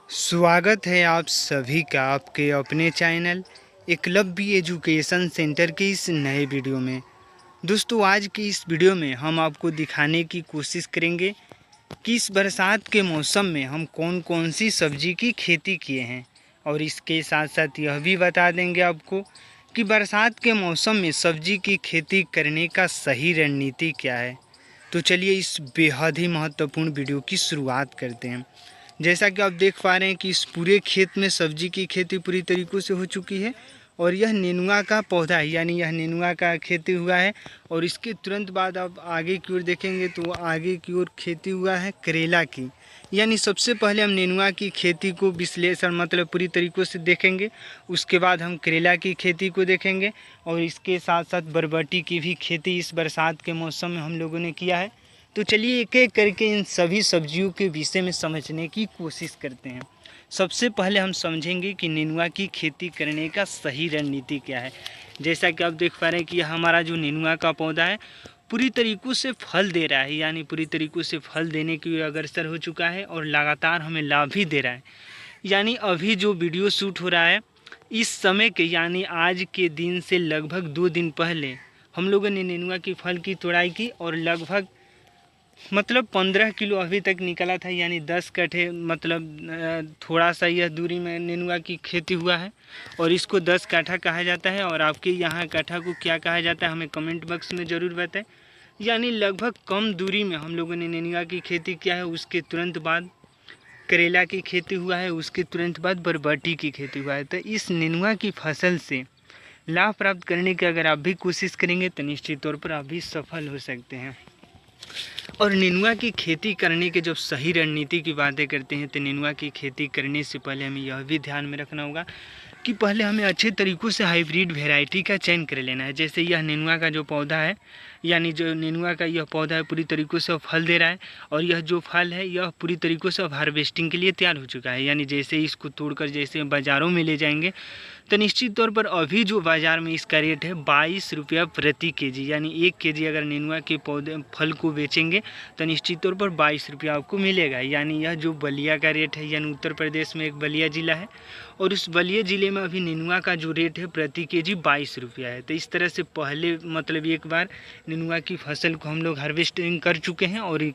स्वागत है आप सभी का आपके अपने चैनल एकलव्य एजुकेशन सेंटर के इस नए वीडियो में। दोस्तों, आज की इस वीडियो में हम आपको दिखाने की कोशिश करेंगे कि इस बरसात के मौसम में हम कौन कौन सी सब्जी की खेती किए हैं, और इसके साथ साथ यह भी बता देंगे आपको कि बरसात के मौसम में सब्जी की खेती करने का सही रणनीति क्या है। तो चलिए इस बेहद ही महत्वपूर्ण वीडियो की शुरुआत करते हैं। जैसा कि आप देख पा रहे हैं कि इस पूरे खेत में सब्जी की खेती पूरी तरीक़ों से हो चुकी है, और यह नेनुआ का पौधा है, यानी यह नेनुआ का खेती हुआ है। और इसके तुरंत बाद आप आगे की ओर देखेंगे तो आगे की ओर खेती हुआ है करेला की। यानी सबसे पहले हम नेनुआ की खेती को विश्लेषण मतलब पूरी तरीक़ों से देखेंगे, उसके बाद हम करेला की खेती को देखेंगे, और इसके साथ साथ बरबटी की भी खेती इस बरसात के मौसम में हम लोगों ने किया है। तो चलिए एक एक करके इन सभी सब्जियों के विषय में समझने की कोशिश करते हैं। सबसे पहले हम समझेंगे कि नेनुआ की खेती करने का सही रणनीति क्या है। जैसा कि आप देख पा रहे हैं कि यह हमारा जो नेनुआ का पौधा है पूरी तरीक़ों से फल दे रहा है, यानी पूरी तरीक़ों से फल देने की ओर अग्रसर हो चुका है और लगातार हमें लाभ भी दे रहा है। यानी अभी जो वीडियो शूट हो रहा है इस समय के, यानी आज के दिन से लगभग 2 दिन पहले हम लोगों ने नेनुआ की फल की तोड़ाई की, और लगभग 15 किलो अभी तक निकला था, यानी 10 कट्ठे थोड़ा सा यह दूरी में नेनुआ की खेती हुआ है। और इसको 10 कट्ठा कहा जाता है, और आपके यहाँ कट्ठा को क्या कहा जाता है हमें कमेंट बॉक्स में ज़रूर बताएं। यानी लगभग कम दूरी में हम लोगों ने नेनुआ की खेती किया है। उसके तुरंत बाद करेला की खेती हुआ है, उसके तुरंत बाद बरबटी की खेती हुआ है। तो इस नेनुआ की फसल से लाभ प्राप्त करने की अगर आप भी कोशिश करेंगे तो निश्चित तौर पर आप भी सफल हो सकते हैं। और नेनुआ की खेती करने के जब सही रणनीति की बातें करते हैं तो नेनुआ की खेती करने से पहले हमें यह भी ध्यान में रखना होगा कि पहले हमें अच्छे तरीक़ों से हाइब्रिड वैरायटी का चयन कर लेना है। जैसे यह नेनुआ का जो पौधा है, यानी जो नेनुआ का यह पौधा है पूरी तरीक़ों से फल दे रहा है, और यह जो फल है यह पूरी तरीक़ों से अब हार्वेस्टिंग के लिए तैयार हो चुका है। यानी जैसे इसको तोड़कर जैसे बाज़ारों में ले जाएंगे तो निश्चित तौर पर अभी जो बाज़ार में इसका रेट है 22 रुपया प्रति केजी, यानी 1 केजी अगर नेनुआ के पौधे फल को बेचेंगे तो निश्चित तौर पर 22 रुपया आपको मिलेगा। यानी यह जो बलिया का रेट है, यानी उत्तर प्रदेश में एक बलिया ज़िला है, और उस बलिया ज़िले में अभी नेनुआ का जो रेट है प्रति केजी 22 रुपया है। तो इस तरह से पहले एक बार नेनुआ की फसल को हम लोग हार्वेस्टिंग कर चुके हैं, और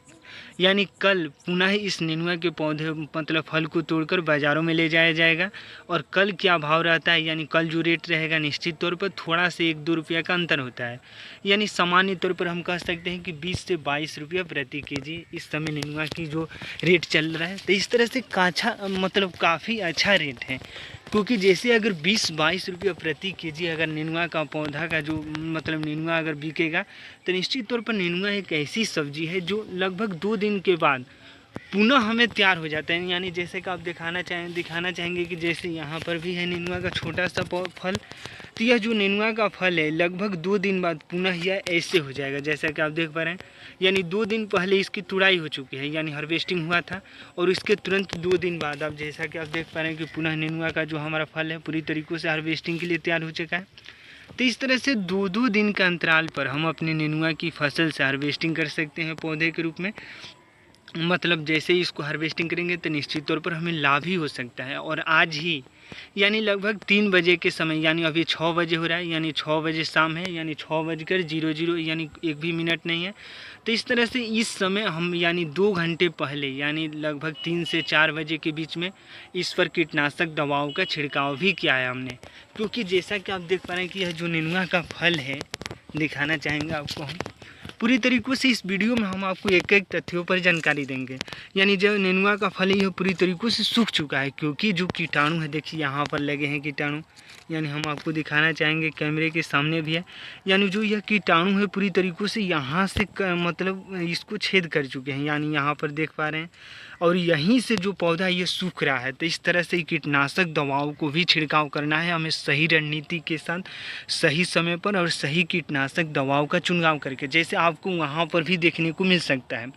यानी कल पुनः इस नेनुआ के पौधे फल को तोड़कर बाज़ारों में ले जाया जाएगा। और कल क्या भाव रहता है, यानी कल जो रेट रहेगा निश्चित तौर पर थोड़ा से 1-2 रुपया का अंतर होता है। यानी सामान्य तौर पर हम कह सकते हैं कि 20 से 22 रुपया प्रति केजी इस समय नेनुआ की जो रेट चल रहा है। तो इस तरह से काफ़ी अच्छा रेट है, क्योंकि जैसे अगर 20-22 रुपया प्रति केजी अगर नेनुआ का पौधा का जो नेनुआ अगर बिकेगा तो निश्चित तौर पर नेनुआ एक ऐसी सब्जी है जो लगभग 2 दिन के बाद पुनः हमें तैयार हो जाता है। यानी जैसे कि आप दिखाना चाहेंगे कि जैसे यहाँ पर भी है नेनुआ का छोटा सा फल, तो यह जो नेनुआ का फल है लगभग 2 दिन बाद पुनः यह ऐसे हो जाएगा जैसा कि आप देख पा रहे हैं। यानी 2 दिन पहले इसकी तुड़ाई हो चुकी है, यानी हार्वेस्टिंग हुआ था, और इसके तुरंत 2 दिन बाद आप जैसा कि आप देख पा रहे हैं कि पुनः नेनुआ का जो हमारा फल है पूरी तरीक़ों से हार्वेस्टिंग के लिए तैयार हो चुका है। तो इस तरह से 2-2 दिन का अंतराल पर हम अपने नेनुआ की फसल से हार्वेस्टिंग कर सकते हैं पौधे के रूप में। जैसे ही इसको हार्वेस्टिंग करेंगे तो निश्चित तौर पर हमें लाभ ही हो सकता है। और आज ही यानी लगभग 3 बजे के समय, यानी अभी 6 बजे हो रहा है, यानी 6 बजे शाम है, यानी 6:00 यानी 1 भी मिनट नहीं है। तो इस तरह से इस समय हम यानी 2 घंटे पहले, यानी लगभग 3 से 4 बजे के बीच में इस पर कीटनाशक दवाओं का छिड़काव भी किया है हमने। क्योंकि जैसा कि आप देख पा रहे हैं कि यह जो नेनुआ का फल है, दिखाना चाहेंगे आपको हम पूरी तरीक़ों से इस वीडियो में हम आपको एक एक तथ्यों पर जानकारी देंगे। यानी जो नेनुआ का फल है यह पूरी तरीक़ों से सूख चुका है, क्योंकि जो कीटाणु है देखिए यहाँ पर लगे हैं कीटाणु, यानी हम आपको दिखाना चाहेंगे कैमरे के सामने भी है। यानी जो यह कीटाणु है पूरी तरीक़ों से यहाँ से इसको छेद कर चुके हैं, यानी यहाँ पर देख पा रहे हैं, और यहीं से जो पौधा ये सूख रहा है। तो इस तरह से कीटनाशक दवाओं को भी छिड़काव करना है हमें सही रणनीति के साथ, सही समय पर, और सही कीटनाशक दवाओं का चुनाव करके, जैसे आपको वहाँ पर भी देखने को मिल सकता है।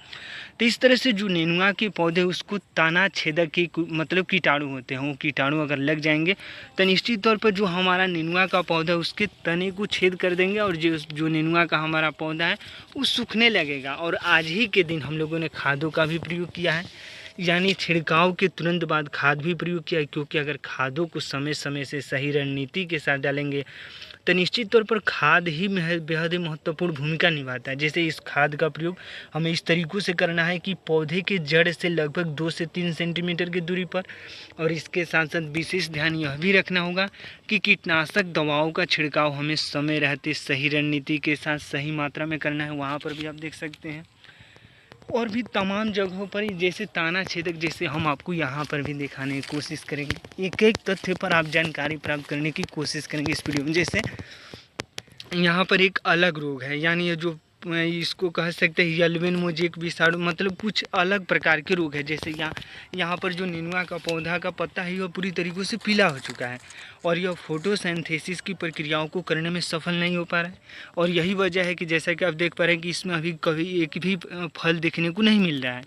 तो इस तरह से जो नेनुआ के पौधे उसको तना छेदक के कीटाणु होते हैं, वो कीटाणु अगर लग जाएंगे तो निश्चित तौर पर जो हमारा नेनुआ का पौधा उसके तने को छेद कर देंगे, और जो नेनुआ का हमारा पौधा है वो सूखने लगेगा। और आज ही के दिन हम लोगों ने खादों का भी प्रयोग किया है, यानी छिड़काव के तुरंत बाद खाद भी प्रयोग किया, क्योंकि अगर खादों को समय समय से सही रणनीति के साथ डालेंगे तो निश्चित तौर पर खाद ही बेहद ही महत्वपूर्ण भूमिका निभाता है। जैसे इस खाद का प्रयोग हमें इस तरीक़ों से करना है कि पौधे के जड़ से लगभग 2 से 3 सेंटीमीटर की दूरी पर, और इसके साथ साथ विशेष ध्यान यह भी रखना होगा कि कीटनाशक दवाओं का छिड़काव हमें समय रहते सही रणनीति के साथ सही मात्रा में करना है। वहाँ पर भी आप देख सकते हैं, और भी तमाम जगहों पर जैसे ताना छेदक, जैसे हम आपको यहाँ पर भी दिखाने की कोशिश करेंगे। एक एक तथ्य पर आप जानकारी प्राप्त करने की कोशिश करेंगे इस वीडियो में। जैसे यहाँ पर एक अलग रोग है, यानी ये जो इसको कह सकते हैं येल्वेन मोजेक विषाणु, मतलब कुछ अलग प्रकार के रोग है। जैसे यहाँ पर जो नेनुआ का पौधा का पत्ता है वह पूरी तरीक़े से पीला हो चुका है, और यह फोटोसिंथेसिस की प्रक्रियाओं को करने में सफल नहीं हो पा रहा है। और यही वजह है कि जैसा कि आप देख पा रहे हैं कि इसमें अभी कभी एक भी फल देखने को नहीं मिल रहा है।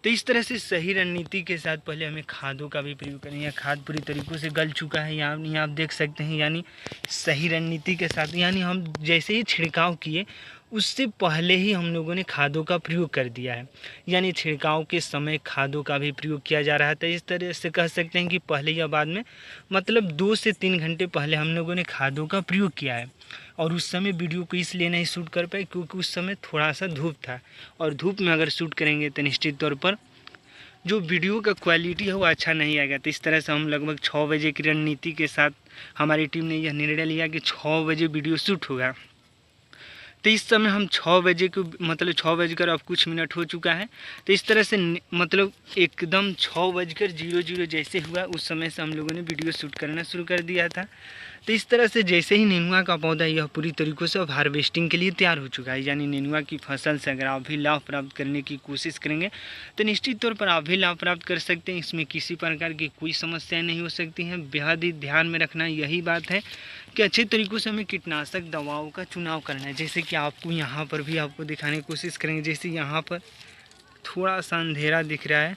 तो इस तरह से सही रणनीति के साथ पहले हमें खादों का भी प्रयोग करें। यह खाद पूरी तरीक़ों से गल चुका है, यहाँ आप देख सकते हैं। यानी सही रणनीति के साथ, यानी हम जैसे ही छिड़काव किए उससे पहले ही हम लोगों ने खादों का प्रयोग कर दिया है, यानी छिड़काव के समय खादों का भी प्रयोग किया जा रहा था। इस तरह से कह सकते हैं कि पहले या बाद में, मतलब 2 से 3 घंटे पहले हम लोगों ने खादों का प्रयोग किया है। और उस समय वीडियो को इसलिए नहीं शूट कर पाए क्योंकि उस समय थोड़ा सा धूप था, और धूप में अगर शूट करेंगे तो निश्चित तौर पर जो वीडियो का क्वालिटी है वो अच्छा नहीं आएगा। तो इस तरह से हम लगभग 6 बजे की रणनीति के साथ हमारी टीम ने यह निर्णय लिया कि 6 बजे वीडियो शूट होगा। तो इस समय हम 6 बजे को, मतलब 6 बजकर अब कुछ मिनट हो चुका है। तो इस तरह से मतलब एकदम 6:00 जैसे हुआ उस समय से हम लोगों ने वीडियो शूट करना शुरू कर दिया था। तो इस तरह से जैसे ही नेनुआ का पौधा यह पूरी तरीक़ों से अब हार्वेस्टिंग के लिए तैयार हो चुका है, यानी नेनुआ की फसल से अगर आप भी लाभ प्राप्त करने की कोशिश करेंगे तो निश्चित तौर पर आप भी लाभ प्राप्त कर सकते हैं। इसमें किसी प्रकार की कोई समस्याएं नहीं हो सकती हैं। बेहद ही ध्यान में रखना यही बात है कि अच्छे तरीक़ों से हमें कीटनाशक दवाओं का चुनाव करना है। जैसे कि आपको यहाँ पर भी आपको दिखाने की कोशिश करेंगे। जैसे यहाँ पर थोड़ा सा अंधेरा दिख रहा है,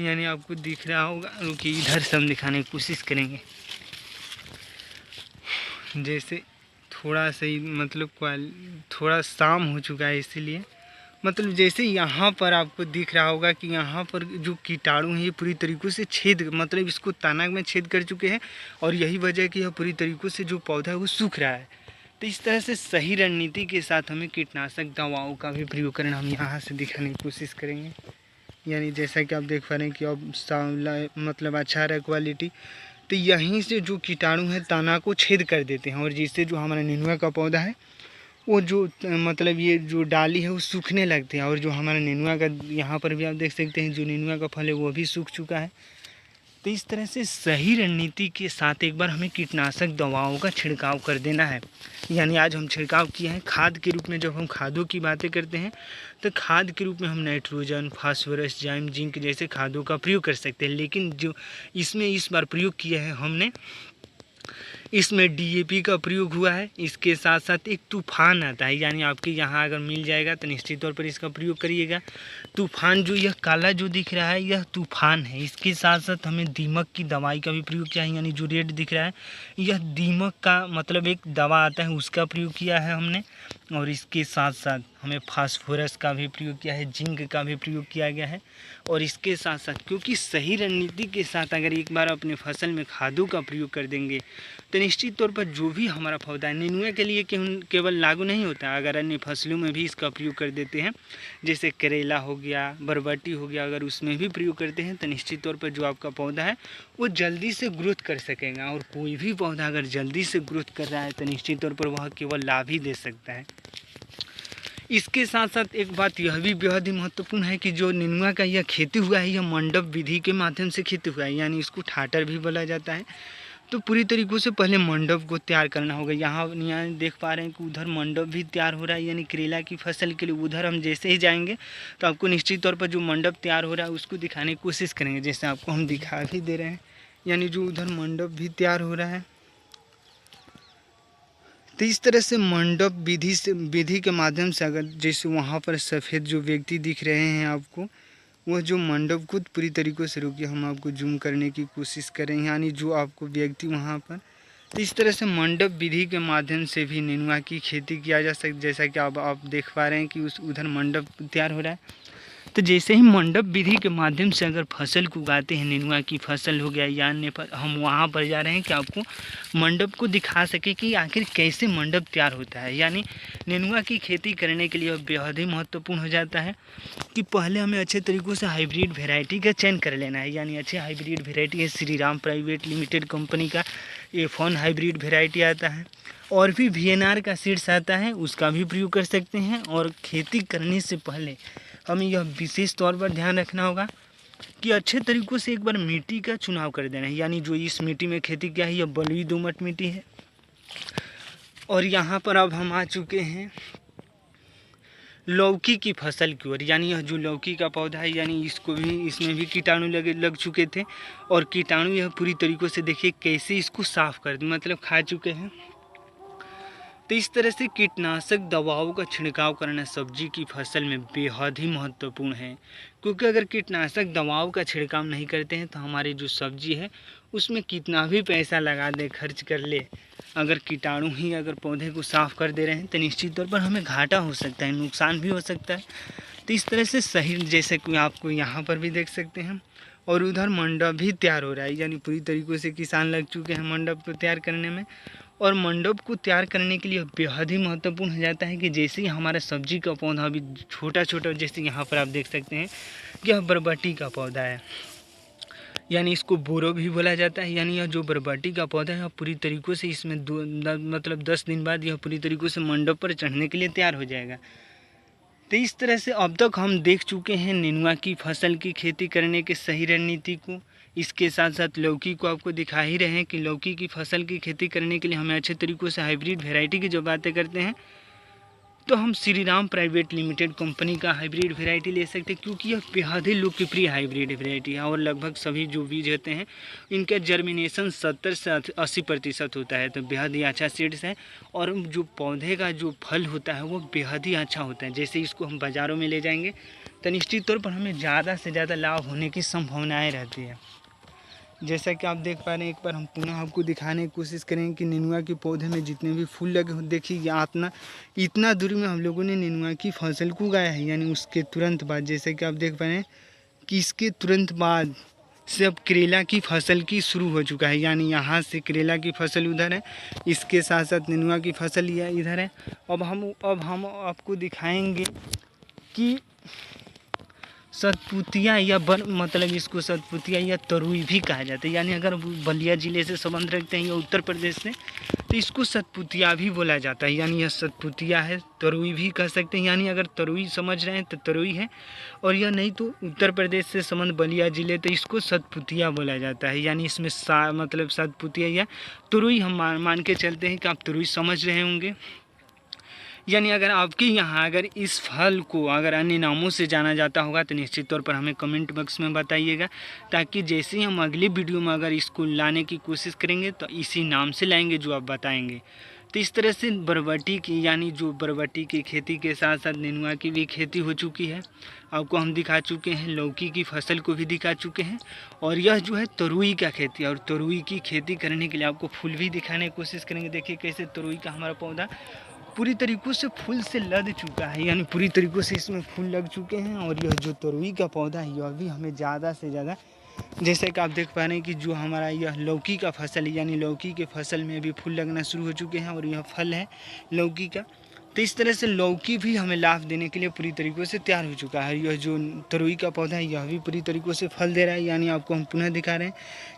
यानी आपको दिख रहा होगा, कि इधर से हम दिखाने की कोशिश करेंगे। जैसे थोड़ा सा ही, मतलब थोड़ा शाम हो चुका है, इसीलिए मतलब जैसे यहाँ पर आपको दिख रहा होगा कि यहाँ पर जो कीटाणु हैं ये पूरी तरीक़ों से छेद, मतलब इसको तना में छेद कर चुके हैं, और यही वजह है कि यह पूरी तरीक़ों से जो पौधा है वो सूख रहा है। तो इस तरह से सही रणनीति के साथ हमें कीटनाशक दवाओं का भी प्रयोग करना हम यहाँ से दिखाने की कोशिश करेंगे। यानी जैसा कि आप देख पा रहे हैं कि अब मतलब अच्छा रहा क्वालिटी। तो यहीं से जो कीटाणु है तना को छेद कर देते हैं, और जिससे जो हमारा नेनुआ का पौधा है वो जो मतलब ये जो डाली है वो सूखने लगते हैं, और जो हमारा नेनुआ का यहाँ पर भी आप देख सकते हैं जो नेनुआ का फल है वो भी सूख चुका है। तो इस तरह से सही रणनीति के साथ एक बार हमें कीटनाशक दवाओं का छिड़काव कर देना है। यानी आज हम छिड़काव किए हैं खाद के रूप में। जब हम खादों की बातें करते हैं तो खाद के रूप में हम नाइट्रोजन, फास्फोरस, जाइम, जिंक जैसे खादों का प्रयोग कर सकते हैं। लेकिन जो इसमें इस बार प्रयोग किया है हमने, इसमें डीएपी का प्रयोग हुआ है। इसके साथ साथ एक तूफान आता है, यानी आपके यहाँ अगर मिल जाएगा तो निश्चित तौर पर इसका प्रयोग करिएगा। तूफान जो यह काला जो दिख रहा है यह तूफान है। इसके साथ साथ हमें दीमक की दवाई का भी प्रयोग किया है, यानी जो रेड दिख रहा है यह दीमक का मतलब एक दवा आता है, उसका प्रयोग किया है हमने। और इसके साथ साथ हमें फास्फोरस का भी प्रयोग किया है, जिंक का भी प्रयोग किया गया है। और इसके साथ साथ क्योंकि सही रणनीति के साथ अगर एक बार अपने फसल में खादों का प्रयोग कर देंगे तो निश्चित तौर पर जो भी हमारा पौधा है, नेनुआ के लिए केवल लागू नहीं होता, अगर अन्य फसलों में भी इसका प्रयोग कर देते हैं, जैसे करेला हो गया, बरबटी हो गया, अगर उसमें भी प्रयोग करते हैं तो निश्चित तौर पर जो आपका पौधा है वो जल्दी से ग्रोथ कर सकेगा। और कोई भी पौधा अगर जल्दी से ग्रोथ कर रहा है तो निश्चित तौर पर वह केवल लाभ ही दे सकता है। इसके साथ साथ एक बात यह भी बेहद ही महत्वपूर्ण है कि जो नेनुआ का यह खेती हुआ है यह मंडप विधि के माध्यम से खेती हुआ है, यानी इसको ठाटर भी बोला जाता है। तो पूरी तरीक़ों से पहले मंडप को तैयार करना होगा। यहाँ देख पा रहे हैं कि उधर मंडप भी तैयार हो रहा है, यानी करेला की फसल के लिए उधर हम जैसे ही जाएंगे तो आपको निश्चित तौर पर जो मंडप तैयार हो रहा है उसको दिखाने की कोशिश करेंगे, जैसे आपको हम दिखा भी दे रहे हैं। यानी जो उधर मंडप भी तैयार हो रहा है, तो इस तरह से मंडप विधि के माध्यम से अगर जैसे वहाँ पर सफ़ेद जो व्यक्ति दिख रहे हैं आपको, वह जो मंडप खुद पूरी तरीक़ों से, रुकिए हम आपको जूम करने की कोशिश करें, यानी जो आपको व्यक्ति वहाँ पर, तो इस तरह से मंडप विधि के माध्यम से भी नेनुआ की खेती किया जा सकता। जैसा कि आप देख पा रहे हैं कि उधर मंडप तैयार हो रहा है। तो जैसे ही मंडप विधि के माध्यम से अगर फसल को उगाते हैं, नेनुआ की फसल हो गया या अन्य हम वहाँ पर जा रहे हैं कि आपको मंडप को दिखा सके कि आखिर कैसे मंडप तैयार होता है। यानी नेनुआ की खेती करने के लिए बेहद ही महत्वपूर्ण हो जाता है कि पहले हमें अच्छे तरीक़ों से हाइब्रिड वेराइटी का चयन कर लेना है। यानी अच्छे हाइब्रिड वेराइटी है, श्रीराम प्राइवेट लिमिटेड कंपनी का F1 हाइब्रिड वेराइटी आता है, और भी VNR का सीड्स आता है, उसका भी प्रयोग कर सकते हैं। और खेती करने से पहले हमें यह विशेष तौर पर ध्यान रखना होगा कि अच्छे तरीक़ों से एक बार मिट्टी का चुनाव कर देना है। यानी जो इस मिट्टी में खेती किया है यह बलुई दोमट मिट्टी है। और यहाँ पर अब हम आ चुके हैं लौकी की फसल की ओर। यानी यह जो लौकी का पौधा है, यानी इसमें भी कीटाणु लग चुके थे, और कीटाणु यह पूरी तरीक़ों से देखिए कैसे इसको साफ़ कर दे, मतलब खा चुके हैं। तो इस तरह से कीटनाशक दवाओं का छिड़काव करना सब्जी की फसल में बेहद ही महत्वपूर्ण है, क्योंकि अगर कीटनाशक दवाओं का छिड़काव नहीं करते हैं तो हमारी जो सब्जी है उसमें कितना भी पैसा लगा दे, खर्च कर ले, अगर कीटाणु ही अगर पौधे को साफ़ कर दे रहे हैं तो निश्चित तौर पर हमें घाटा हो सकता है, नुकसान भी हो सकता है। तो इस तरह से सही, जैसे कि आपको यहाँ पर भी देख सकते हैं, और उधर मंडप भी तैयार हो रहा है। यानी पूरी तरीक़ों से किसान लग चुके हैं मंडप को तैयार करने में। और मंडप को तैयार करने के लिए बेहद ही महत्वपूर्ण हो जाता है कि जैसे ही हमारा सब्जी का पौधा अभी छोटा छोटा, जैसे यहाँ पर आप देख सकते हैं यह बरबटी का पौधा है, यानी इसको बोरो भी बोला जाता है। यानी यह जो बरबटी का पौधा है पूरी तरीक़ों से इसमें मतलब 10 दिन बाद यह पूरी तरीक़ों से मंडप पर चढ़ने के लिए तैयार हो जाएगा। तो इस तरह से अब तक हम देख चुके हैं नेनुआ की फसल की खेती करने के सही रणनीति को। इसके साथ साथ लौकी को आपको दिखा ही रहे हैं कि लौकी की फसल की खेती करने के लिए हमें अच्छे तरीक़ों से हाइब्रिड वेराइटी की जो बातें करते हैं तो हम श्रीराम प्राइवेट लिमिटेड कंपनी का हाइब्रिड वेराइटी ले सकते हैं, क्योंकि यह बेहद ही लोकप्रिय हाइब्रिड वेराइटी है। और लगभग सभी जो बीज होते हैं इनका जर्मिनेशन 70 से 80% होता है, तो बेहद ही अच्छा सीड्स है। और जो पौधे का जो फल होता है वो बेहद ही अच्छा होता है। जैसे इसको हम बाज़ारों में ले जाएंगे तो निश्चित तौर पर हमें ज़्यादा से ज़्यादा लाभ होने की संभावनाएँ रहती है। जैसा कि आप देख पा रहे हैं, एक बार हम पुनः आपको दिखाने की कोशिश करेंगे कि नेनुआ के पौधे में जितने भी फूल लगे हों, देखिए इतना दूरी में हम लोगों ने नेनुआ की फसल को उगाया है। यानी उसके तुरंत बाद, जैसे कि आप देख पा रहे हैं कि इसके तुरंत बाद से अब करेला की फसल की शुरू हो चुका है। यानी यहाँ से करेला की फसल उधर है, इसके साथ साथ नेनुआ की फसल इधर है। अब हम आपको दिखाएँगे कि सतपुतिया या मतलब इसको सतपुतिया या तरुई भी कहा जाता है। यानी अगर बलिया ज़िले से संबंध रखते हैं या उत्तर प्रदेश से तो इसको सतपुतिया भी बोला जाता है। यानी यह सतपुतिया है, तरुई भी कह सकते हैं। यानी अगर तरुई समझ रहे हैं तो तरुई है, और यह नहीं तो उत्तर प्रदेश से संबंध बलिया ज़िले तो इसको सतपुतिया बोला जाता है। यानी इसमें मतलब सतपुतिया या तरुई हम मान के चलते हैं कि आप तरुई समझ रहे होंगे। यानी अगर आपके यहाँ अगर इस फल को अगर अन्य नामों से जाना जाता होगा तो निश्चित तौर पर हमें कमेंट बॉक्स में बताइएगा, ताकि जैसे ही हम अगली वीडियो में अगर इसको लाने की कोशिश करेंगे तो इसी नाम से लाएंगे जो आप बताएंगे। तो इस तरह से बरबटी की, यानी जो बरबटी की खेती के साथ साथ नेनुआ की भी खेती हो चुकी है, आपको हम दिखा चुके हैं। लौकी की फसल को भी दिखा चुके हैं, और यह जो है तरुई का खेती है। और तरुई की खेती करने के लिए आपको फूल भी दिखाने की कोशिश करेंगे। देखिए कैसे तरुई का हमारा पौधा पूरी तरीक़ों से फूल से लद चुका है, यानी पूरी तरीक़ों से इसमें फूल लग चुके हैं। और यह जो तरुई का पौधा है यह भी हमें ज़्यादा से ज़्यादा, जैसे कि आप देख पा रहे हैं कि जो हमारा यह लौकी का फसल है, यानी लौकी के फसल में भी फूल लगना शुरू हो चुके हैं, और यह फल है लौकी का। तो इस तरह से लौकी भी हमें लाभ देने के लिए पूरी तरीक़ों से तैयार हो चुका है। यह जो तरुई का पौधा है यह भी पूरी तरीक़ों से फल दे रहा है। यानी आपको हम पुनः दिखा रहे हैं,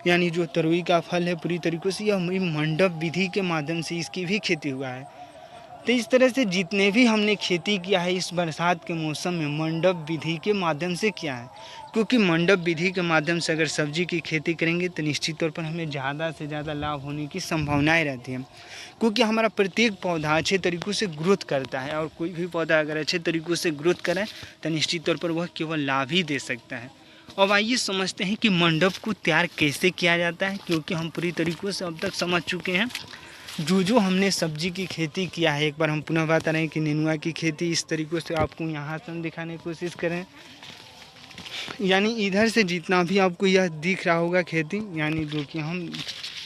यानी जो तरुई का फल है पूरी तरीक़ों से यह मंडप विधि के माध्यम से इसकी भी खेती हुआ है। तो इस तरह से जितने भी हमने खेती किया है इस बरसात के मौसम में मंडप विधि के माध्यम से किया है, क्योंकि मंडप विधि के माध्यम से अगर सब्जी की खेती करेंगे तो निश्चित तौर पर हमें ज़्यादा से ज़्यादा लाभ होने की संभावनाएं रहती हैं, क्योंकि हमारा प्रत्येक पौधा अच्छे तरीक़ों से ग्रोथ करता है। और कोई भी पौधा अगर अच्छे तरीक़ों से ग्रोथ करे तो निश्चित तौर पर वह केवल लाभ ही दे सकता है। अब आइए समझते हैं कि मंडप को तैयार कैसे किया जाता है, क्योंकि हम पूरी तरीक़ों से अब तक समझ चुके हैं जो हमने सब्जी की खेती किया है। एक बार हम पुनः बता रहे हैं कि नेनुआ की खेती इस तरीक़ों से आपको यहाँ से हम दिखाने की कोशिश करें। यानी इधर से जितना भी आपको यह दिख रहा होगा खेती, यानी जो कि हम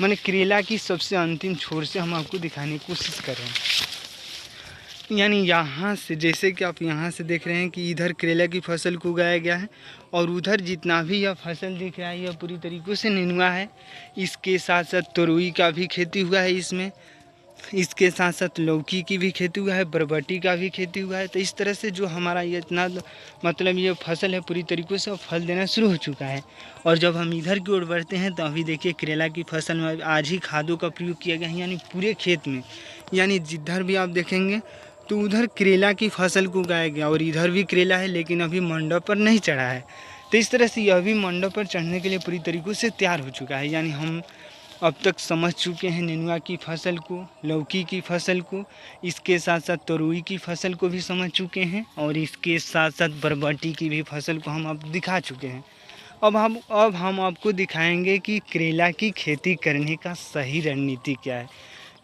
करेला की सबसे अंतिम छोर से हम आपको दिखाने की कोशिश कर रहे हैं। यानी यहाँ से जैसे कि आप यहाँ से देख रहे हैं कि इधर करेला की फसल को उगाया गया है और उधर जितना भी यह फसल दिख रहा है यह पूरी तरीक़े से नेनुआ है। इसके साथ साथ तोरई का भी खेती हुआ है इसमें, इसके साथ साथ लौकी की भी खेती हुआ है, बरबटी का भी खेती हुआ है। तो इस तरह से जो हमारा ये इतना मतलब ये फसल है पूरी तरीक़े से फल देना शुरू हो चुका है। और जब हम इधर की ओर बढ़ते हैं तो अभी देखिए करेला की फसल में आज ही खादों का प्रयोग किया गया है, यानी पूरे खेत में, यानी जिधर भी आप देखेंगे तो उधर करेला की फसल को उगाया गया और इधर भी करेला है, लेकिन अभी मंडप पर नहीं चढ़ा है। तो इस तरह से यह भी मंडप पर चढ़ने के लिए पूरी तरीक़े से तैयार हो चुका है। यानी हम अब तक समझ चुके हैं नेनुआ की फसल को, लौकी की फसल को, इसके साथ साथ तोरई की फसल को भी समझ चुके हैं और इसके साथ साथ बरबटी की भी फसल को हम अब दिखा चुके हैं। अब हम आपको दिखाएंगे कि करेला की खेती करने का सही रणनीति क्या है,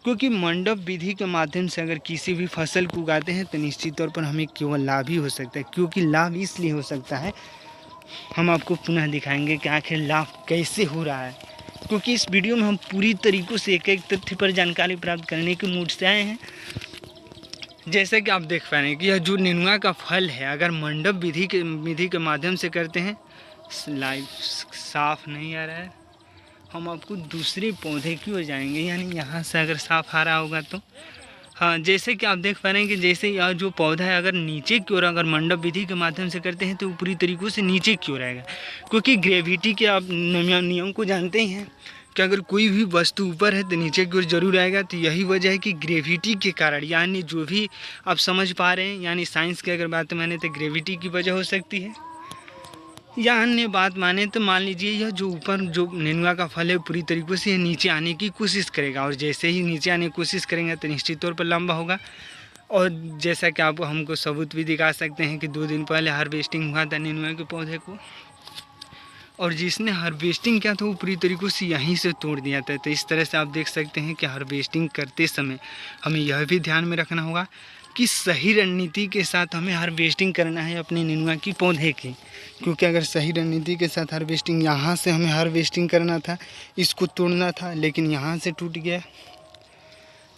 क्योंकि मंडप विधि के माध्यम से अगर किसी भी फसल को उगाते हैं तो निश्चित तौर पर हमें केवल लाभ ही हो सकता है। क्योंकि लाभ इसलिए हो सकता है, हम आपको पुनः दिखाएंगे कि आखिर लाभ कैसे हो रहा है, क्योंकि इस वीडियो में हम पूरी तरीक़ों से एक एक तथ्य पर जानकारी प्राप्त करने के मूड से आए हैं। जैसे कि आप देख पा रहे हैं कि यह जो नेनुआ का फल है अगर मंडप विधि के माध्यम से करते हैं, लाइव साफ नहीं आ रहा है, हम आपको दूसरे पौधे की ओर जाएंगे, यानी यहाँ से अगर साफ आ रहा होगा तो हाँ, जैसे कि आप देख पा रहे हैं कि जैसे यह जो पौधा है अगर नीचे की ओर अगर मंडप विधि के माध्यम से करते हैं तो पूरी तरीक़ों से नीचे की ओर आएगा, क्योंकि ग्रेविटी के आप नियम को जानते ही हैं कि अगर कोई भी वस्तु ऊपर है तो नीचे की ओर जरूर आएगा। तो यही वजह है कि ग्रेविटी के कारण, यानी जो भी आप समझ पा रहे हैं, यानी साइंस की अगर बात माने तो ग्रेविटी की वजह हो सकती है, या अन्य बात माने तो मान लीजिए यह जो ऊपर जो नेनुआ का फल है पूरी तरीक़े से नीचे आने की कोशिश करेगा और जैसे ही नीचे आने की कोशिश करेंगे तो निश्चित तौर पर लंबा होगा। और जैसा कि आप हमको सबूत भी दिखा सकते हैं कि 2 दिन पहले हार्वेस्टिंग हुआ था नेनुआ के पौधे को, और जिसने हार्वेस्टिंग किया था वो पूरी तरीक़ों से यहीं से तोड़ दिया था। तो इस तरह से आप देख सकते हैं कि हार्वेस्टिंग करते समय हमें यह भी ध्यान में रखना होगा कि सही रणनीति के साथ हमें हार्वेस्टिंग करना है अपने नेनुआ की पौधे की, क्योंकि अगर सही रणनीति के साथ हार्वेस्टिंग, यहाँ से हमें हार्वेस्टिंग करना था, इसको तोड़ना था, लेकिन यहाँ से टूट गया,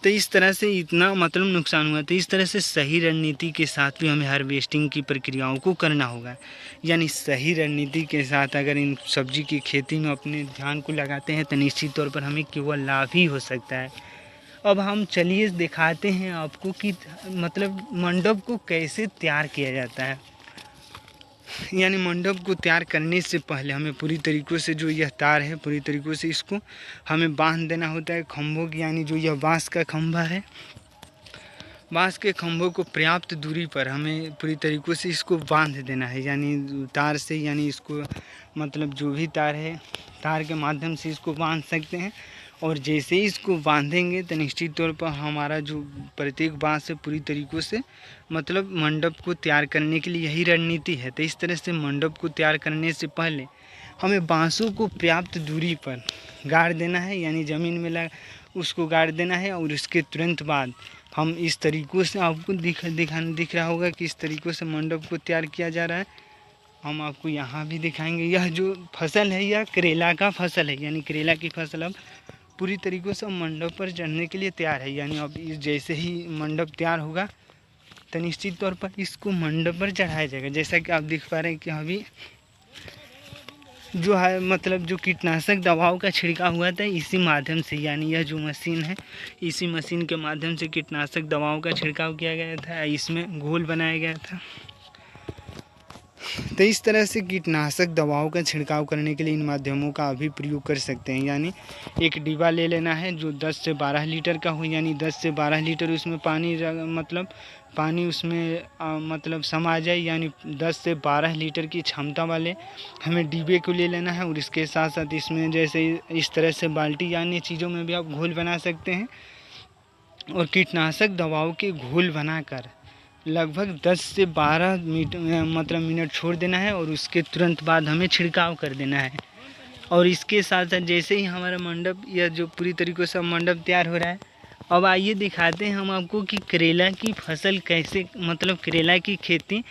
तो इस तरह से इतना मतलब नुकसान हुआ। तो इस तरह से सही रणनीति के साथ भी हमें हार्वेस्टिंग की प्रक्रियाओं को करना होगा। यानी सही रणनीति के साथ अगर इन सब्जी की खेती में अपने ध्यान को लगाते हैं तो निश्चित तौर पर हमें केवल लाभ ही हो सकता है। अब हम चलिए दिखाते हैं आपको कि मतलब मंडप को कैसे तैयार किया जाता है। यानी मंडप को तैयार करने से पहले हमें पूरी तरीक़ों से जो यह तार है पूरी तरीक़ों से इसको हमें बांध देना होता है खंभों की, यानी जो यह बांस का खंभा है, बांस के खंभों को पर्याप्त दूरी पर हमें पूरी तरीक़ों से इसको बांध देना है, यानी तार से, यानी इसको मतलब जो भी तार है तार के माध्यम से इसको बांध सकते हैं। और जैसे ही इसको बांधेंगे तो निश्चित तौर पर हमारा जो प्रत्येक बांस है पूरी तरीक़ों से मतलब मंडप को तैयार करने के लिए यही रणनीति है। तो इस तरह से मंडप को तैयार करने से पहले हमें बांसों को पर्याप्त दूरी पर गाड़ देना है, यानी ज़मीन में उसको गाड़ देना है। और उसके तुरंत बाद हम इस तरीक़ों से आपको दिख रहा होगा कि इस तरीक़ों से मंडप को तैयार किया जा रहा है। हम आपको यहाँ भी दिखाएंगे। यह जो फसल है यह करेला का फसल है, यानी करेला की फसल अब पूरी तरीक़ों से मंडप पर चढ़ने के लिए तैयार है। यानी अब जैसे ही मंडप तैयार होगा तो निश्चित तौर पर इसको मंडप पर चढ़ाया जाएगा। जैसा कि आप देख पा रहे हैं कि अभी जो है मतलब जो कीटनाशक दवाओं का छिड़काव हुआ था इसी माध्यम से, यानी यह जो मशीन है इसी मशीन के माध्यम से कीटनाशक दवाओं का छिड़काव किया गया था, इसमें घोल बनाया गया था। तो इस तरह से कीटनाशक दवाओं का छिड़काव करने के लिए इन माध्यमों का भी प्रयोग कर सकते हैं। यानी एक डिब्बा ले लेना है जो 10 से 12 लीटर का हो, यानी 10 से 12 लीटर उसमें पानी उसमें मतलब समा जाए, यानी 10 से 12 लीटर की क्षमता वाले हमें डिब्बे को ले लेना है। और इसके साथ साथ इसमें जैसे इस तरह से बाल्टी या अन्य चीज़ों में भी आप घोल बना सकते हैं और कीटनाशक दवाओं के घोल बनाकर लगभग 10 से 12 मिनट छोड़ देना है और उसके तुरंत बाद हमें छिड़काव कर देना है। और इसके साथ साथ जैसे ही हमारा मंडप या जो पूरी तरीक़े से मंडप तैयार हो रहा है, अब आइए दिखाते हैं हम आपको कि करेला की फसल कैसे मतलब करेला की खेती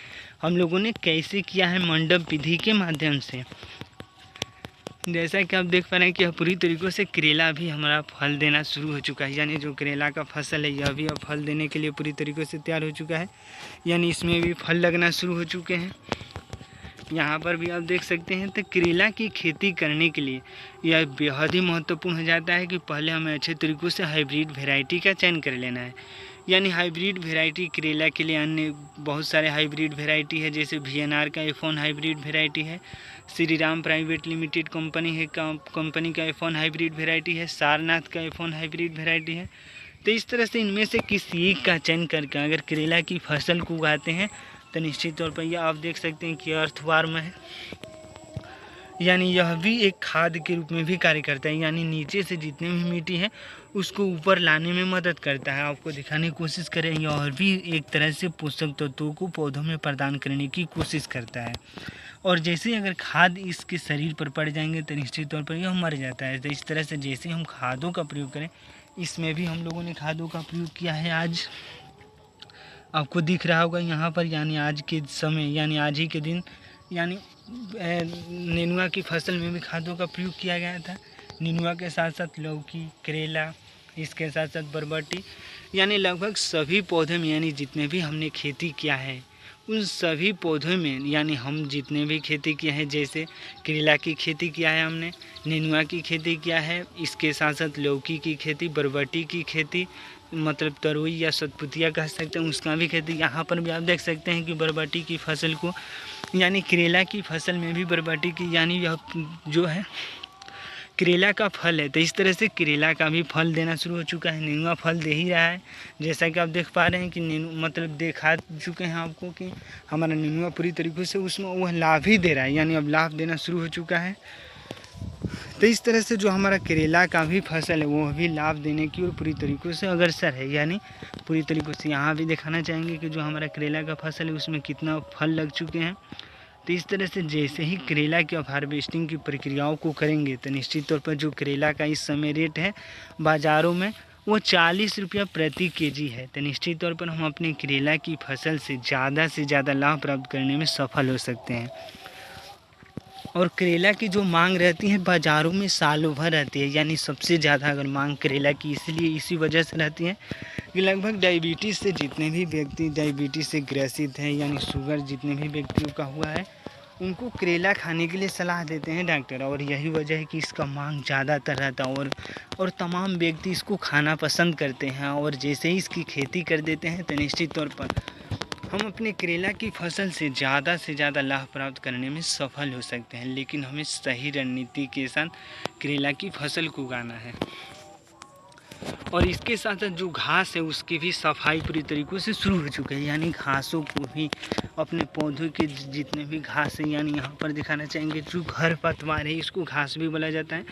हम लोगों ने कैसे किया है मंडप विधि के माध्यम से। जैसा कि आप देख पा रहे हैं कि यह पूरी तरीक़ों से करेला भी हमारा फल देना शुरू हो चुका है, यानी जो करेला का फसल है यह भी अब फल देने के लिए पूरी तरीक़ों से तैयार हो चुका है, यानी इसमें भी फल लगना शुरू हो चुके हैं। यहाँ पर भी आप देख सकते हैं। तो करेला की खेती करने के लिए यह बेहद ही महत्वपूर्ण हो जाता है कि पहले हमें अच्छे तरीक़ों से हाइब्रिड वैरायटी का चयन कर लेना है। यानी हाइब्रिड वैरायटी करेला के लिए अन्य बहुत सारे हाइब्रिड वैरायटी है, जैसे VNR का F1 हाइब्रिड वैरायटी है, Shri Ram private limited company है कंपनी का F1 हाइब्रिड वैरायटी है, सारनाथ का F1 हाइब्रिड वैरायटी है। तो इस तरह से इनमें से किसी एक का चयन करके अगर करेला की फसल को उगाते हैं तो निश्चित तौर पर यह आप देख सकते हैं कि अर्थवार्म है, यानी यह भी एक खाद के रूप में भी कार्य करता है, यानी नीचे से जितने भी मिट्टी है उसको ऊपर लाने में मदद करता है। आपको दिखाने की कोशिश करें, यह भी एक तरह से पोषक तत्वों को पौधों में प्रदान करने की कोशिश करता है। और जैसे अगर खाद इसके शरीर पर पड़ जाएंगे तो निश्चित तौर पर यह मर जाता है। तो इस तरह से जैसे हम खादों का प्रयोग करें, इसमें भी हम लोगों ने खादों का प्रयोग किया है। आज आपको दिख रहा होगा यहाँ पर, यानी आज के समय यानी आज ही के दिन यानी नेनुआ की फसल में भी खादों का प्रयोग किया गया था। नेनुआ के साथ साथ लौकी, करेला, इसके साथ साथ बरबटी, यानी लगभग सभी पौधे में यानी जितने भी हमने खेती किया है उन सभी पौधों में, यानी हम जितने भी खेती किए हैं, जैसे करेला की खेती किया है हमने, नेनुआ की खेती किया है, इसके साथ साथ लौकी की खेती, बरबटी की खेती, मतलब तरोई या सतपुतिया कह सकते हैं, उसका भी खेती। यहाँ पर भी आप देख सकते हैं कि बरबटी की फसल को, यानी करेला की फसल में भी बरबटी की, यानी यह जो है करेला का फल है। तो इस तरह से करेला का भी फल देना शुरू हो चुका है। नेनुआ फल दे ही रहा है, जैसा कि आप देख पा रहे हैं कि मतलब दिखा चुके हैं आपको कि हमारा नेनुआ पूरी तरीके से उसमें वह लाभ ही दे रहा है, यानी अब लाभ देना शुरू हो चुका है। तो इस तरह से जो हमारा करेला का भी फसल है वो भी लाभ देने की और पूरी तरीक़ों से अग्रसर है, यानी पूरी तरीक़ों से। यहाँ भी दिखाना चाहेंगे कि जो हमारा करेला का फसल है उसमें कितना फल लग चुके हैं। तो इस तरह से जैसे ही करेला की हार्वेस्टिंग की प्रक्रियाओं को करेंगे तो निश्चित तौर पर जो करेला का इस समय रेट है बाज़ारों में वो 40 रुपया प्रति केजी है। तो निश्चित तौर पर हम अपने करेला की फसल से ज़्यादा लाभ प्राप्त करने में सफल हो सकते हैं। और करेला की जो मांग रहती है बाज़ारों में सालों भर रहती है, यानी सबसे ज़्यादा अगर मांग करेला की इसलिए इसी वजह से रहती है कि लगभग डायबिटीज़ से जितने भी व्यक्ति डायबिटीज़ से ग्रसित हैं, यानी शुगर जितने भी व्यक्तियों का हुआ है, उनको करेला खाने के लिए सलाह देते हैं डॉक्टर। और यही वजह है कि इसका मांग ज़्यादातर रहता है और तमाम व्यक्ति इसको खाना पसंद करते हैं। और जैसे ही इसकी खेती कर देते हैं तो निश्चित तौर पर हम अपने करेला की फसल से ज़्यादा लाभ प्राप्त करने में सफल हो सकते हैं, लेकिन हमें सही रणनीति के साथ करेला की फसल को उगाना है। और इसके साथ साथ जो घास है उसकी भी सफाई पूरी तरीक़ों से शुरू हो चुकी है, यानी घासों को भी अपने पौधों के जितने भी घास है, यानी यहाँ पर दिखाना चाहेंगे जो खरपतवार है इसको घास भी बोला जाता है,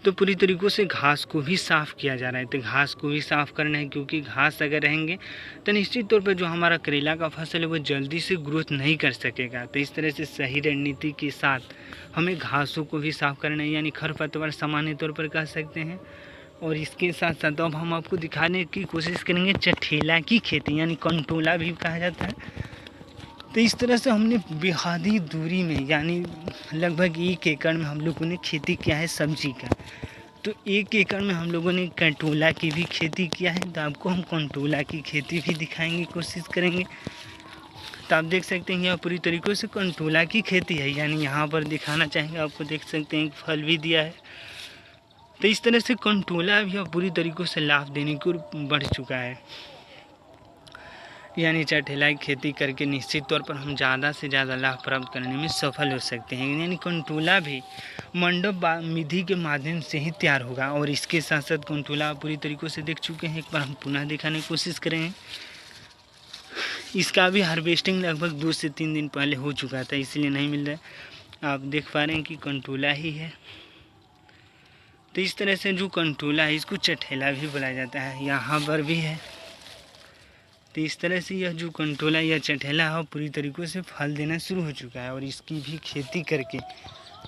तो पूरी तरीक़ों से घास को भी साफ़ किया जा रहा है। तो घास को भी साफ़ करना है, क्योंकि घास अगर रहेंगे तो निश्चित तौर पर जो हमारा करेला का फसल है वो जल्दी से ग्रोथ नहीं कर सकेगा। तो इस तरह से सही रणनीति के साथ हमें घासों को भी साफ़ करना है, यानी खरपतवार सामान्य तौर पर कह सकते हैं। और इसके साथ साथ अब हम आपको दिखाने की कोशिश करेंगे चठेला की खेती, यानी कंटोला भी कहा जाता है। तो इस तरह से हमने बेहदी दूरी में, यानी लगभग 1 एकड़ में हम लोगों ने खेती किया है सब्जी का। तो 1 एकड़ में हम लोगों ने कंटोला की भी खेती किया है, तो आपको हम कंटोला की खेती भी दिखाएंगे, कोशिश करेंगे। तो आप देख सकते हैं यह पूरी तरीक़ों से कंटोला की खेती है, यानी यहाँ पर दिखाना चाहेंगे आपको, देख सकते हैं फल भी दिया है। तो इस तरह से कंटोला भी अब पूरी तरीक़ों से लाभ देने की ओर बढ़ चुका है, यानी चठेला की खेती करके निश्चित तौर पर हम ज़्यादा से ज़्यादा लाभ प्राप्त करने में सफल हो सकते हैं। यानी कंटोला भी मंडप विधि के माध्यम से ही तैयार होगा। और इसके साथ साथ कंटोला पूरी तरीक़ों से देख चुके हैं, एक बार हम पुनः दिखाने की कोशिश करें। इसका भी हार्वेस्टिंग लगभग 2 से 3 दिन पहले हो चुका था, इसलिए नहीं मिल रहा है। आप देख पा रहे हैं कि कंटोला ही है। तो इस तरह से जो कंटोला है इसको चठेला भी बोला जाता है, यहाँ पर भी है। तो इस तरह से यह जो कंटोला या चठेला है पूरी तरीक़ों से फल देना शुरू हो चुका है। और इसकी भी खेती करके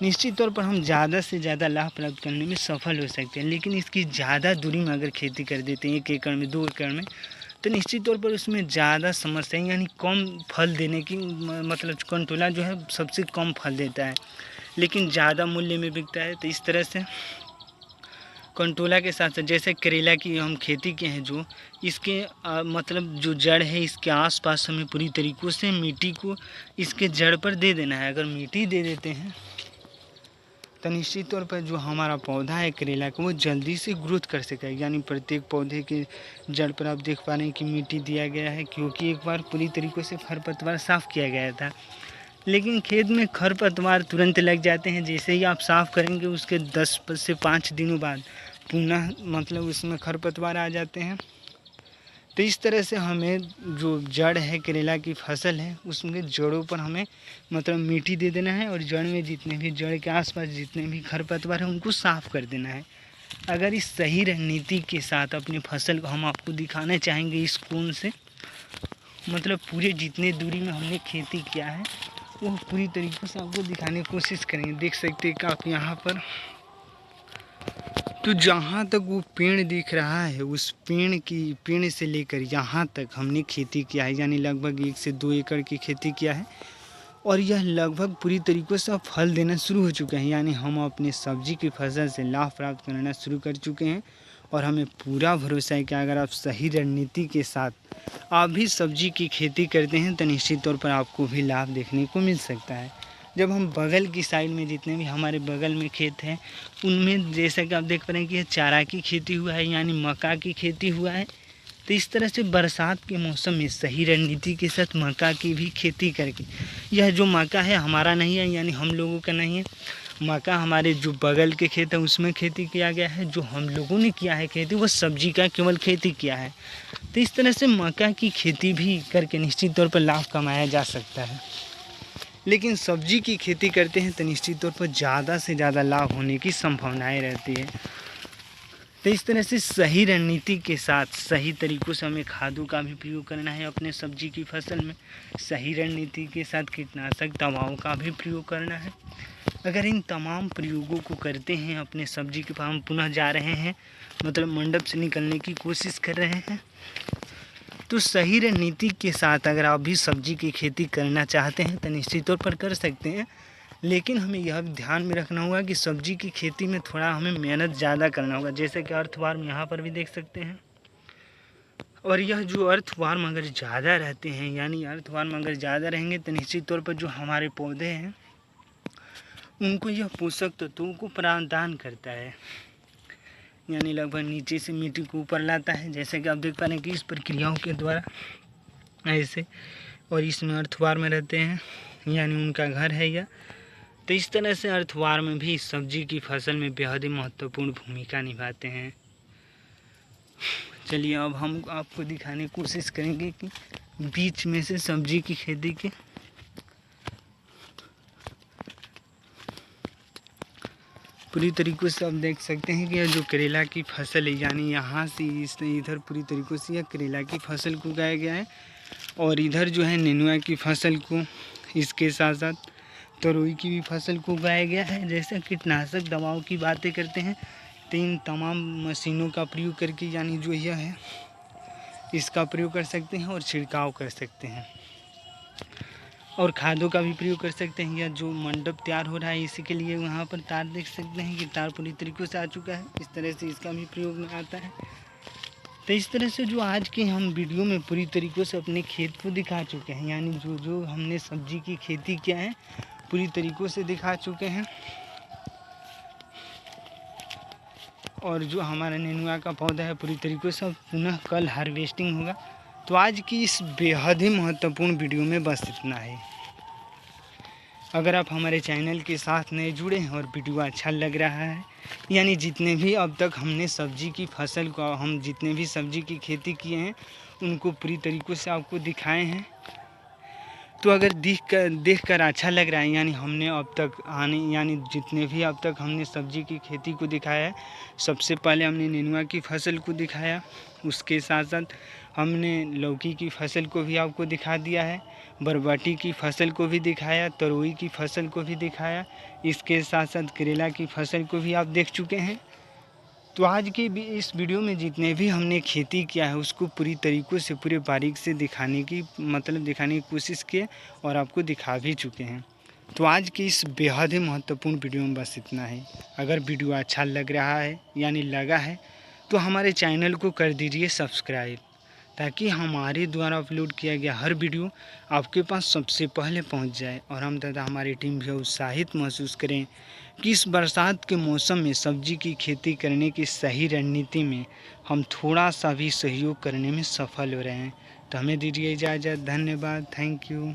निश्चित तौर पर हम ज़्यादा से ज़्यादा लाभ प्राप्त करने में सफल हो सकते हैं। लेकिन इसकी ज़्यादा दूरी में अगर खेती कर देते हैं 1 एकड़ में 2 एकड़ में, तो निश्चित तौर पर उसमें ज़्यादा समस्याएं, यानी कम फल देने की, मतलब कंटोला जो है सबसे कम फल देता है, लेकिन ज़्यादा मूल्य में बिकता है। तो इस तरह से कंटोला के साथ साथ जैसे करेला की हम खेती के हैं, जो इसके मतलब जो जड़ है इसके आसपास हमें पूरी तरीक़ों से मिट्टी को इसके जड़ पर दे देना है। अगर मिट्टी दे देते हैं तो निश्चित तौर पर जो हमारा पौधा है करेला का वो जल्दी से ग्रोथ कर सकेगा। यानी प्रत्येक पौधे के जड़ पर आप देख पा रहे हैं कि मिट्टी दिया गया है, क्योंकि एक बार पूरी तरीक़ों से खरपतवार साफ़ किया गया था। लेकिन खेत में खरपतवार तुरंत लग जाते हैं, जैसे ही आप साफ़ करेंगे उसके 10 से 5 दिनों बाद पुनः मतलब उसमें खरपतवार आ जाते हैं। तो इस तरह से हमें जो जड़ है करेला की फसल है उसमें जड़ों पर हमें मतलब मिट्टी दे देना है, और जड़ में जितने भी जड़ के आसपास जितने भी खरपतवार हैं उनको साफ़ कर देना है। अगर इस सही रणनीति के साथ अपनी फसल को हम आपको दिखाना चाहेंगे इस कोण से, मतलब पूरे जितने दूरी में हमने खेती किया है वो पूरी तरीक़े से आपको दिखाने की कोशिश करेंगे। देख सकते हैं कि आप यहाँ पर तो जहाँ तक वो पेड़ दिख रहा है उस पेड़ से लेकर यहाँ तक हमने खेती किया है, यानी लगभग 1 से 2 एकड़ की खेती किया है। और यह लगभग पूरी तरीक़ों से फल देना शुरू हो चुके हैं, यानी हम अपने सब्जी की फसल से लाभ प्राप्त करना शुरू कर चुके हैं। और हमें पूरा भरोसा है कि अगर आप सही रणनीति के साथ आप भी सब्जी की खेती करते हैं तो निश्चित तौर पर आपको भी लाभ देखने को मिल सकता है। जब हम बगल की साइड में जितने भी हमारे बगल में खेत हैं उनमें जैसा कि आप देख पा रहे हैं कि चारा की खेती हुआ है, यानी मक्का की खेती हुआ है। तो इस तरह से बरसात के मौसम में सही रणनीति के साथ मक्का की भी खेती करके, यह जो मक्का है हमारा नहीं है, यानी हम लोगों का नहीं है, मक्का हमारे जो बगल के खेत है उसमें खेती किया गया है। जो हम लोगों ने किया है खेती वो सब्जी का केवल खेती किया है। तो इस तरह से मक्का की खेती भी करके निश्चित तौर पर लाभ कमाया जा सकता है। लेकिन सब्जी की खेती करते हैं तो निश्चित तौर पर ज़्यादा से ज़्यादा लाभ होने की संभावनाएं रहती है। तो इस तरह से सही रणनीति के साथ सही तरीक़ों से हमें खादों का भी प्रयोग करना है अपने सब्जी की फसल में। सही रणनीति के साथ कीटनाशक दवाओं का भी प्रयोग करना है। अगर इन तमाम प्रयोगों को करते हैं अपने सब्जी के हम पुनः जा रहे हैं मतलब मंडप से निकलने की कोशिश कर रहे हैं, तो सही रणनीति के साथ अगर आप भी सब्जी की खेती करना चाहते हैं तो निश्चित तौर पर कर सकते हैं। लेकिन हमें यह ध्यान में रखना होगा कि सब्जी की खेती में थोड़ा हमें मेहनत ज़्यादा करना होगा, जैसे कि अर्थवार्म यहाँ पर भी देख सकते हैं। और यह जो अर्थवार्म अगर ज़्यादा रहते हैं, यानी अर्थवार्म अगर ज़्यादा रहेंगे तो निश्चित तौर पर जो हमारे पौधे हैं उनको यह पोषक तत्वों को प्रदान करता है, यानी लगभग नीचे से मिट्टी को ऊपर लाता है। जैसे कि आप देख पा रहे हैं कि इस प्रक्रियाओं के द्वारा ऐसे, और इसमें अर्थवार्म में रहते हैं, यानी उनका घर है यह। तो इस तरह से अर्थवार्म भी सब्जी की फसल में बेहद ही महत्वपूर्ण भूमिका निभाते हैं। चलिए अब हम आपको दिखाने की कोशिश करेंगे कि बीच में से सब्जी की खेती के पूरी तरीक़ों से आप देख सकते हैं कि यह जो करेला की फसल है, यानी यहाँ से इधर पूरी तरीक़ों से यह करेला की फसल को उगाया गया है। और इधर जो है नेनुआ की फसल को, इसके साथ साथ तरोई की भी फसल को उगाया गया है। जैसे कीटनाशक दवाओं की बातें करते हैं तो इन तमाम मशीनों का प्रयोग करके, यानी जो यह है इसका प्रयोग कर सकते हैं और छिड़काव कर सकते हैं, और खादों का भी प्रयोग कर सकते हैं। या जो मंडप तैयार हो रहा है इसी के लिए वहाँ पर तार देख सकते हैं कि तार पूरी तरीक़ों से आ चुका है, इस तरह से इसका भी प्रयोग में आता है। तो इस तरह से जो आज के हम वीडियो में पूरी तरीक़ों से अपने खेत को दिखा चुके हैं, यानी जो हमने सब्जी की खेती किया है पूरी तरीक़ों से दिखा चुके हैं। और जो हमारा नेनुआ का पौधा है पूरी तरीक़ों से पुनः कल हार्वेस्टिंग होगा। तो आज की इस बेहद ही महत्वपूर्ण वीडियो में बस इतना है। अगर आप हमारे चैनल के साथ नए जुड़े हैं और वीडियो अच्छा लग रहा है, यानी जितने भी अब तक हमने सब्जी की फसल को, हम जितने भी सब्जी की खेती किए हैं उनको पूरी तरीक़ों से आपको दिखाए हैं। तो अगर देख कर अच्छा लग रहा है, यानी हमने अब तक यानी जितने भी अब तक हमने सब्जी की खेती को दिखाया है, सबसे पहले हमने नेनुआ की फसल को दिखाया, उसके साथ साथ हमने लौकी की फसल को भी आपको दिखा दिया है, बरबटी की फसल को भी दिखाया, तरोई की फसल को भी दिखाया, इसके साथ साथ करेला की फसल को भी आप देख चुके हैं। तो आज के भी इस वीडियो में जितने भी हमने खेती किया है उसको पूरी तरीक़ों से पूरे बारीक से दिखाने की कोशिश की और आपको दिखा भी चुके हैं। तो आज की इस बेहद ही महत्वपूर्ण वीडियो में बस इतना ही। अगर वीडियो अच्छा लग रहा है यानी लगा है तो हमारे चैनल को कर दीजिए सब्सक्राइब, ताकि हमारे द्वारा अपलोड किया गया हर वीडियो आपके पास सबसे पहले पहुंच जाए और हम तथा हमारी टीम भी उत्साहित महसूस करें कि इस बरसात के मौसम में सब्जी की खेती करने की सही रणनीति में हम थोड़ा सा भी सहयोग करने में सफल हो रहे हैं। तो हमें दीजिए इजाज़त। धन्यवाद। Thank you.